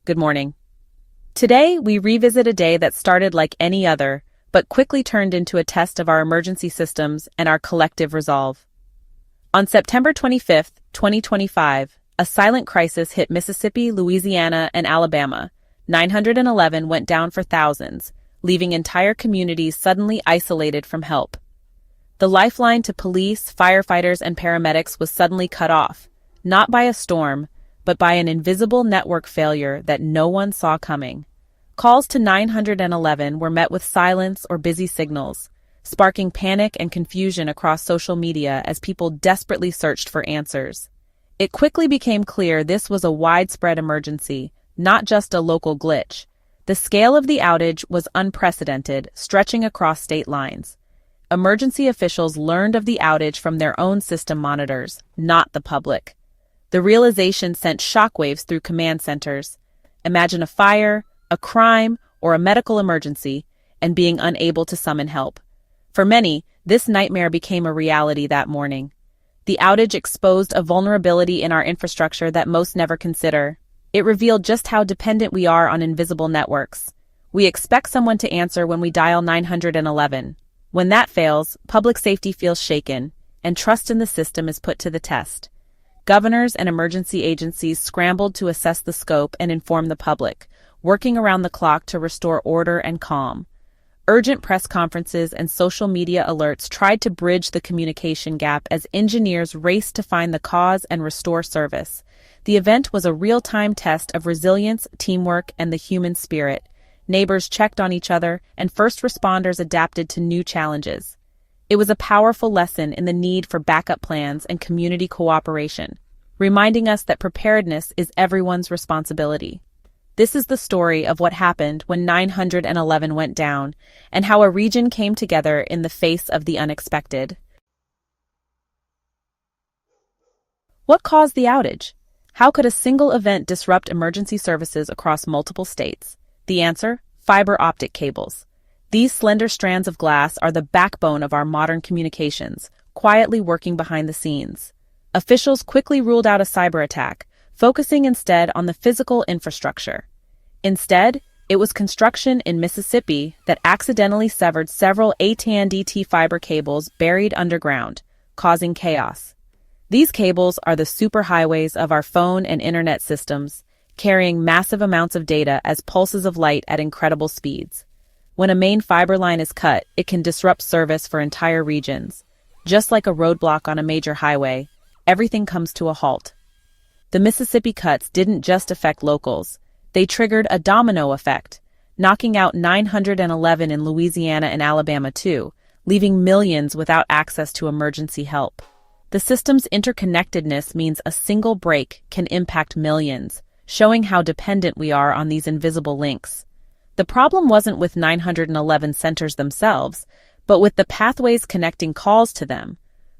Good morning. Today, we revisit a day that started like any other, but quickly turned into a test of our emergency systems and our collective resolve. On September 25, 2025, a silent crisis hit Mississippi, Louisiana, and Alabama. 911 went down for thousands, leaving entire communities suddenly isolated from help. The lifeline to police, firefighters, and paramedics was suddenly cut off, not by a storm, but by an invisible network failure that no one saw coming. Calls to 911 were met with silence or busy signals, sparking panic and confusion across social media as people desperately searched for answers. It quickly became clear this was a widespread emergency, not just a local glitch. The scale of the outage was unprecedented, stretching across state lines. Emergency officials learned of the outage from their own system monitors, not the public. The realization sent shockwaves through command centers. Imagine a fire, a crime, or a medical emergency, and being unable to summon help. For many, this nightmare became a reality that morning. The outage exposed a vulnerability in our infrastructure that most never consider. It revealed just how dependent we are on invisible networks. We expect someone to answer when we dial 911. When that fails, public safety feels shaken, and trust in the system is put to the test. Governors and emergency agencies scrambled to assess the scope and inform the public, working around the clock to restore order and calm. Urgent press conferences and social media alerts tried to bridge the communication gap as engineers raced to find the cause and restore service. The event was a real-time test of resilience, teamwork, and the human spirit. Neighbors checked on each other, and first responders adapted to new challenges. It was a powerful lesson in the need for backup plans and community cooperation, reminding us that preparedness is everyone's responsibility. This is the story of what happened when 911 went down, and how a region came together in the face of the unexpected. What caused the outage? How could a single event disrupt emergency services across multiple states? The answer: fiber optic cables. These slender strands of glass are the backbone of our modern communications, quietly working behind the scenes. Officials quickly ruled out a cyber attack, focusing instead on the physical infrastructure. Instead, it was construction in Mississippi that accidentally severed several AT&T fiber cables buried underground, causing chaos. These cables are the superhighways of our phone and internet systems, carrying massive amounts of data as pulses of light at incredible speeds. When a main fiber line is cut, it can disrupt service for entire regions. Just like a roadblock on a major highway, everything comes to a halt. The Mississippi cuts didn't just affect locals. They triggered a domino effect, knocking out 911 in Louisiana and Alabama too, leaving millions without access to emergency help. The system's interconnectedness means a single break can impact millions, showing how dependent we are on these invisible links. The problem wasn't with 911 centers themselves, but with the pathways connecting calls to them.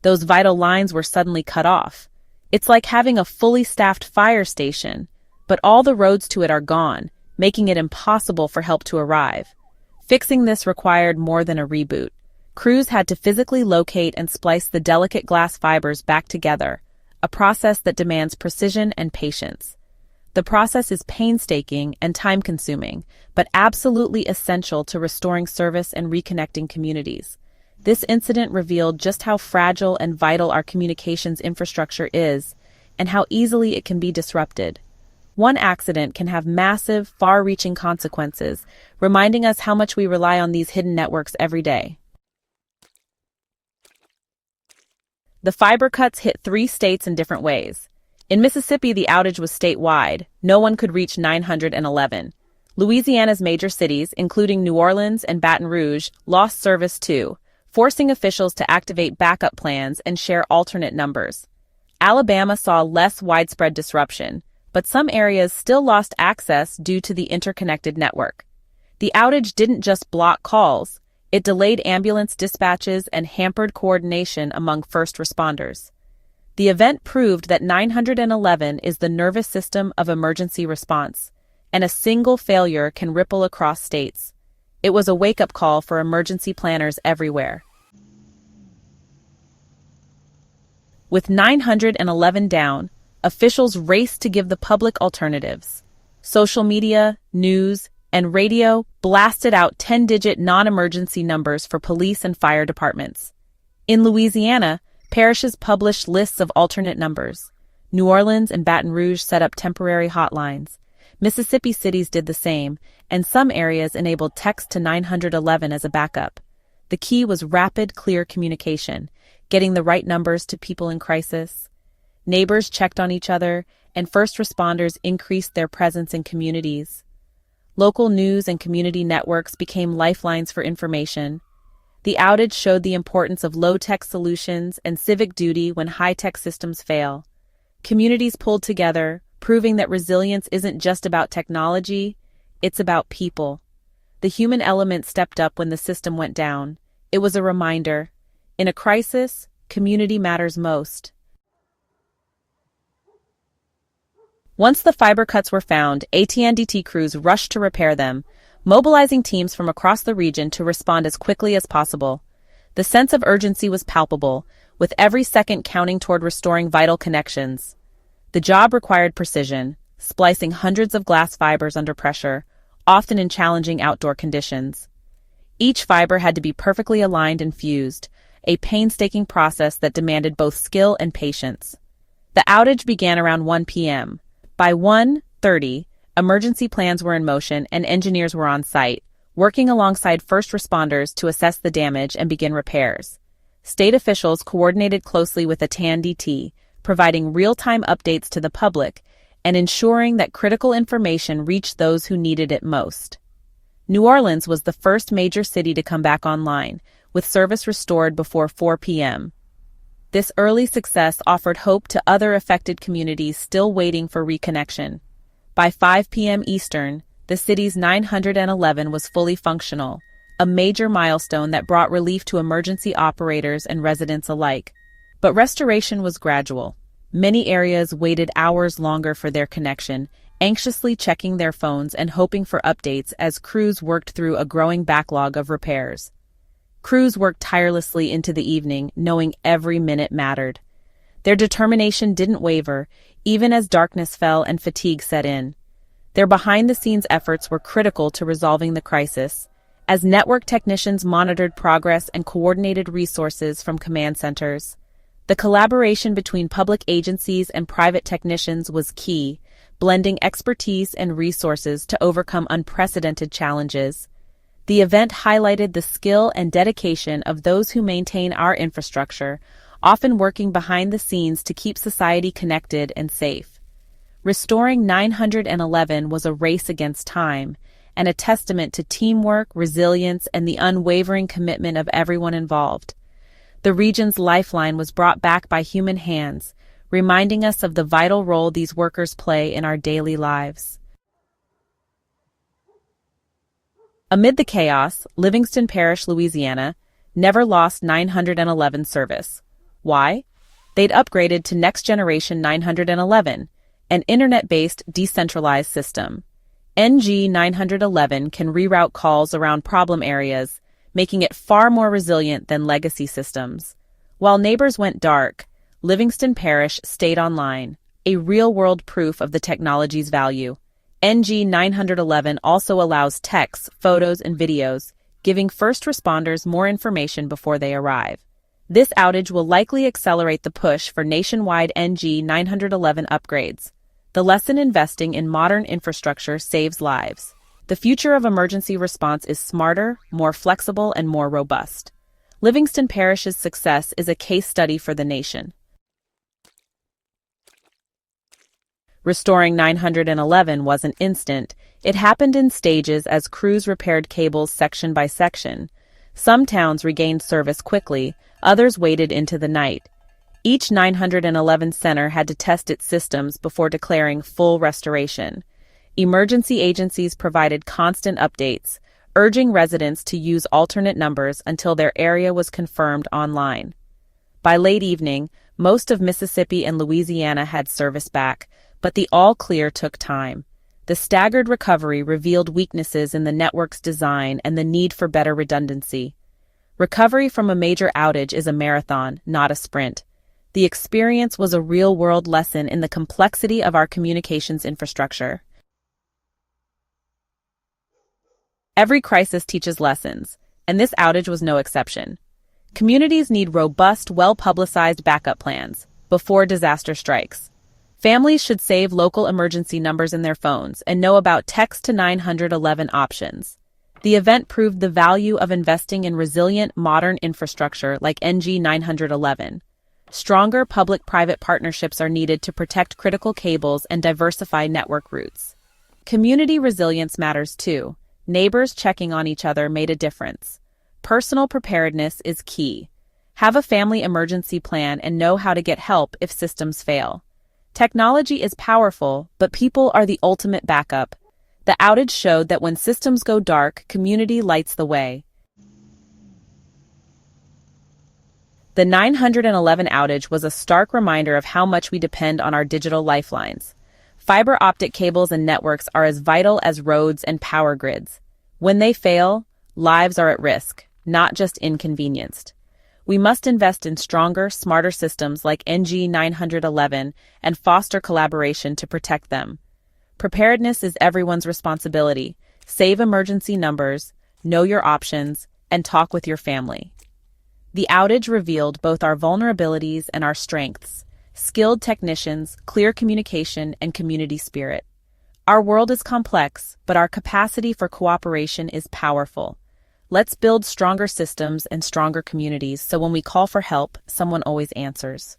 Those vital lines were suddenly cut off. It's like having a fully staffed fire station, but all the roads to it are gone, making it impossible for help to arrive. Fixing this required more than a reboot. Crews had to physically locate and splice the delicate glass fibers back together, a process that demands precision and patience. The process is painstaking and time-consuming, but absolutely essential to restoring service and reconnecting communities. This incident revealed just how fragile and vital our communications infrastructure is, and how easily it can be disrupted. One accident can have massive, far-reaching consequences, reminding us how much we rely on these hidden networks every day. The fiber cuts hit 3 states in different ways. In Mississippi, the outage was statewide. No one could reach 911. Louisiana's major cities, including New Orleans and Baton Rouge, lost service too, forcing officials to activate backup plans and share alternate numbers. Alabama saw less widespread disruption, but some areas still lost access due to the interconnected network. The outage didn't just block calls, it delayed ambulance dispatches and hampered coordination among first responders. The event proved that 911 is the nervous system of emergency response, and a single failure can ripple across states. It was a wake-up call for emergency planners everywhere. With 911 down, officials raced to give the public alternatives. Social media, news, and radio blasted out 10-digit non-emergency numbers for police and fire departments. In Louisiana, parishes published lists of alternate numbers. New Orleans and Baton Rouge set up temporary hotlines. Mississippi cities did the same, and some areas enabled text to 911 as a backup. The key was rapid, clear communication, getting the right numbers to people in crisis. Neighbors checked on each other, and first responders increased their presence in communities. Local news and community networks became lifelines for information. The outage showed the importance of low-tech solutions and civic duty when high-tech systems fail. Communities pulled together, proving that resilience isn't just about technology, it's about people. The human element stepped up when the system went down. It was a reminder. In a crisis, community matters most. Once the fiber cuts were found, AT&T crews rushed to repair them, mobilizing teams from across the region to respond as quickly as possible. The sense of urgency was palpable, with every second counting toward restoring vital connections. The job required precision, splicing hundreds of glass fibers under pressure, often in challenging outdoor conditions. Each fiber had to be perfectly aligned and fused, a painstaking process that demanded both skill and patience. The outage began around 1 p.m. By 1:30, emergency plans were in motion and engineers were on site, working alongside first responders to assess the damage and begin repairs. State officials coordinated closely with AT&T, providing real-time updates to the public and ensuring that critical information reached those who needed it most. New Orleans was the first major city to come back online, with service restored before 4 p.m. This early success offered hope to other affected communities still waiting for reconnection. By 5 p.m. Eastern, the city's 911 was fully functional, a major milestone that brought relief to emergency operators and residents alike. But restoration was gradual. Many areas waited hours longer for their connection, anxiously checking their phones and hoping for updates as crews worked through a growing backlog of repairs. Crews worked tirelessly into the evening, knowing every minute mattered. Their determination didn't waver, even as darkness fell and fatigue set in. Their behind-the-scenes efforts were critical to resolving the crisis, as network technicians monitored progress and coordinated resources from command centers. The collaboration between public agencies and private technicians was key, blending expertise and resources to overcome unprecedented challenges. The event highlighted the skill and dedication of those who maintain our infrastructure, often working behind the scenes to keep society connected and safe. Restoring 911 was a race against time, and a testament to teamwork, resilience, and the unwavering commitment of everyone involved. The region's lifeline was brought back by human hands, reminding us of the vital role these workers play in our daily lives. Amid the chaos, Livingston Parish, Louisiana, never lost 911 service. Why? They'd upgraded to next-generation 911, an internet-based decentralized system. NG 911 can reroute calls around problem areas, making it far more resilient than legacy systems. While neighbors went dark, Livingston Parish stayed online, a real-world proof of the technology's value. NG 911 also allows texts, photos, and videos, giving first responders more information before they arrive. This outage will likely accelerate the push for nationwide NG 911 upgrades. The lesson: investing in modern infrastructure saves lives. The future of emergency response is smarter, more flexible, and more robust. Livingston Parish's success is a case study for the nation. Restoring 911 wasn't instant. It happened in stages as crews repaired cables section by section. Some towns regained service quickly, others waited into the night. Each 911 center had to test its systems before declaring full restoration. Emergency agencies provided constant updates, urging residents to use alternate numbers until their area was confirmed online. By late evening, most of Mississippi and Louisiana had service back, but the all-clear took time. The staggered recovery revealed weaknesses in the network's design and the need for better redundancy. Recovery from a major outage is a marathon, not a sprint. The experience was a real-world lesson in the complexity of our communications infrastructure. Every crisis teaches lessons, and this outage was no exception. Communities need robust, well-publicized backup plans before disaster strikes. Families should save local emergency numbers in their phones and know about text to 911 options. The event proved the value of investing in resilient, modern infrastructure like NG 911. Stronger public-private partnerships are needed to protect critical cables and diversify network routes. Community resilience matters too. Neighbors checking on each other made a difference. Personal preparedness is key. Have a family emergency plan and know how to get help if systems fail. Technology is powerful, but people are the ultimate backup. The outage showed that when systems go dark, community lights the way. The 911 outage was a stark reminder of how much we depend on our digital lifelines. Fiber optic cables and networks are as vital as roads and power grids. When they fail, lives are at risk, not just inconvenienced. We must invest in stronger, smarter systems like NG 911 and foster collaboration to protect them. Preparedness is everyone's responsibility. Save emergency numbers, know your options, and talk with your family. The outage revealed both our vulnerabilities and our strengths: skilled technicians, clear communication, and community spirit. Our world is complex, but our capacity for cooperation is powerful. Let's build stronger systems and stronger communities so when we call for help, someone always answers.